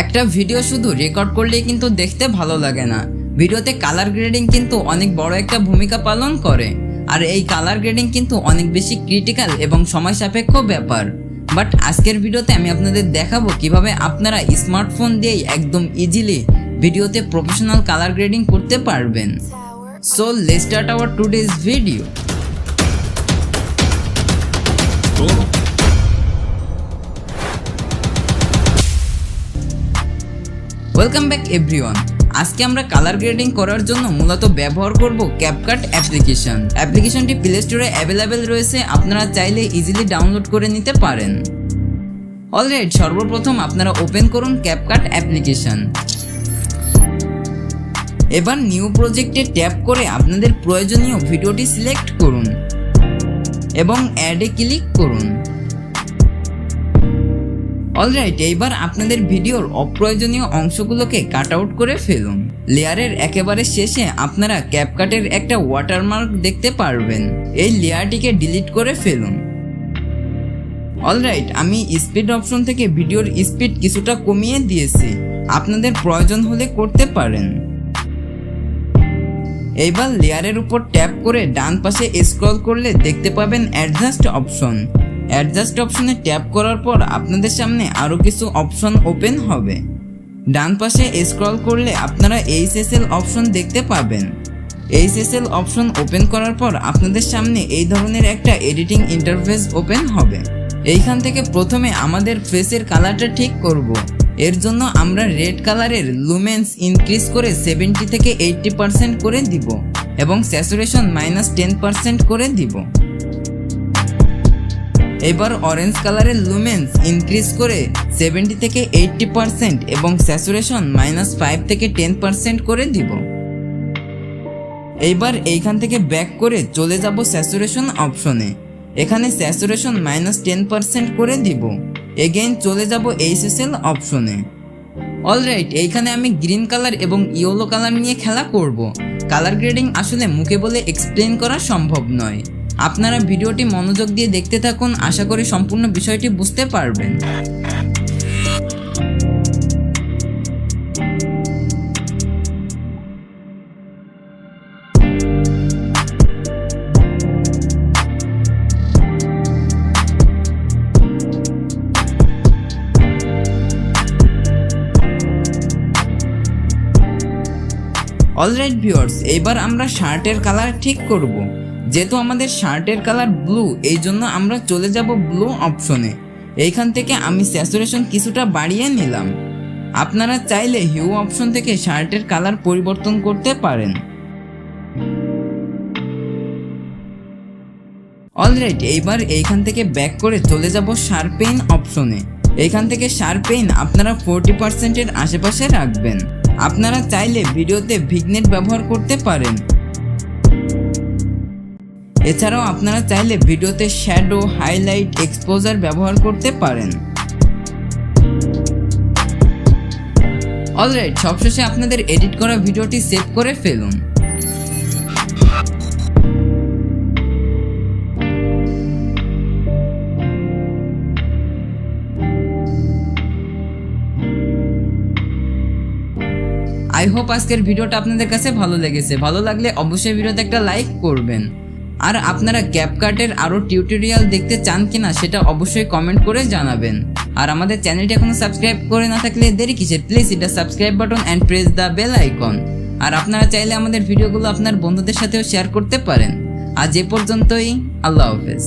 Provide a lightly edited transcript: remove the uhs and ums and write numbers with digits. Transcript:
একটা ভিডিও শুধু রেকর্ড করলেই কিন্তু দেখতে ভালো লাগে না, ভিডিওতে কালার গ্রেডিং কিন্তু অনেক বড় একটা ভূমিকা পালন করে। আর এই কালার গ্রেডিং কিন্তু অনেক বেশি ক্রিটিক্যাল এবং সময় সাপেক্ষ ব্যাপার। বাট আজকের ভিডিওতে আমি আপনাদের দেখাবো কিভাবে আপনারা স্মার্টফোন দিয়েই একদম ইজিলি ভিডিওতে প্রফেশনাল কালার গ্রেডিং করতে পারবেন। So let's start our today's video. Welcome back everyone. আজকে আমরা কালার গ্রেডিং করার জন্য মূলত ব্যবহার করব ক্যাপকাট অ্যাপ্লিকেশনটি প্লে স্টোরে অ্যাভেলেবেল রয়েছে, আপনারা চাইলে ইজিলি ডাউনলোড করে নিতে পারেন। অলরাইট, সর্বপ্রথম আপনারা ওপেন করুন ক্যাপকাট অ্যাপ্লিকেশন। এবার নিউ প্রজেক্টে ট্যাপ করে আপনাদের প্রয়োজনীয় ভিডিওটি সিলেক্ট করুন এবং অ্যাডে ক্লিক করুন। অলরাইট, এইবার আপনাদের ভিডিওর অপ্রয়োজনীয় অংশগুলোকে কাট আউট করে ফেলুন। লেয়ারের একেবারে শেষে আপনারা ক্যাপকাটের একটা ওয়াটারমার্ক দেখতে পারবেন, এই লেয়ারটিকে ডিলিট করে ফেলুন। অলরাইট, আমি স্পিড অপশন থেকে ভিডিওর স্পিড কিছুটা কমিয়ে দিয়েছি, আপনাদের প্রয়োজন হলে করতে পারেন। এইবার লেয়ারের উপর ট্যাপ করে ডান পাশে স্ক্রল করলে দেখতে পাবেন অ্যাডজাস্ট অপশন। অ্যাডজাস্ট অপশনে ট্যাপ করার পর আপনাদের সামনে আরও কিছু অপশন ওপেন হবে। ডান পাশে স্ক্রল করলে আপনারা HSL অপশন দেখতে পাবেন। HSL অপশন ওপেন করার পর আপনাদের সামনে এই ধরনের একটা এডিটিং ইন্টারফেস ওপেন হবে। এইখান থেকে প্রথমে আমাদের ফেসের কালারটা ঠিক করব। এর জন্য আমরা রেড কালারের লুমেন্স ইনক্রিজ করে 70 থেকে 80% করে দিব এবং স্যাচুরেশন -10% করে দিব। এবার অরেঞ্জ কালারের লুমেন্স ইনক্রিজ করে 70 থেকে 80% এবং স্যাচুরেশন -5 থেকে 10% করে দিব। এইবার এইখান থেকে ব্যাক করে চলে যাব স্যাচুরেশন অপশনে, এখানে স্যাচুরেশন -10% করে দিব। এগেইন চলে যাব HSL অপশনে। অলরাইট, এইখানে আমি গ্রিন কালার এবং ইয়েলো কালার নিয়ে খেলা করব। কালার গ্রেডিং আসলে মুখে বলে এক্সপ্লেন করা সম্ভব নয়, আপনারা ভিডিওটি মনোযোগ দিয়ে দেখতে থাকুন, আশা করি সম্পূর্ণ বিষয়টি বুঝতে পারবেন। অলরাইট ভিউয়ার্স, এইবার আমরা শার্টের কালার ঠিক করব। যেহেতু আমাদের শার্টের কালার ব্লু, এই জন্য আমরা চলে যাব ব্লু অপশনে। এইখান থেকে আমি স্যাচুরেশন কিছুটা বাড়িয়ে নিলাম। আপনারা চাইলে হিউ অপশন থেকে শার্টের কালার পরিবর্তন করতে পারেন। অলরাইট, এইবার এইখান থেকে ব্যাক করে চলে যাব শার্পেইন অপশনে। এইখান থেকে শার্পেইন আপনারা 40% আশেপাশে রাখবেন। আপনারা চাইলে ভিডিওতে ভিগনেট ব্যবহার করতে পারেন। এছাড়াও আপনারা চাইলে ভিডিওতে শ্যাডো, হাইলাইট, এক্সপোজার ব্যবহার করতে পারেন। অলরাইট, সবশেষে আপনাদের এডিট করা ভিডিওটি সেভ করে ফেলুন। আই হোপ আজকের ভিডিওটা আপনাদের কাছে ভালো লেগেছে। ভালো লাগলে অবশ্যই ভিডিওতে একটা লাইক করবেন। আর আপনারা ক্যাপকাটের আরও টিউটোরিয়াল দেখতে চান কিনা সেটা অবশ্যই কমেন্ট করে জানাবেন। আর আমাদের চ্যানেলটি এখনো সাবস্ক্রাইব করে না থাকলে দেরি কিসের, প্লিজ এটা subscribe button and press the bell icon. আর আপনারা চাইলে আমাদের ভিডিওগুলো আপনার বন্ধুদের সাথেও শেয়ার করতে পারেন। আজ এ পর্যন্তই, আল্লাহ হাফেজ।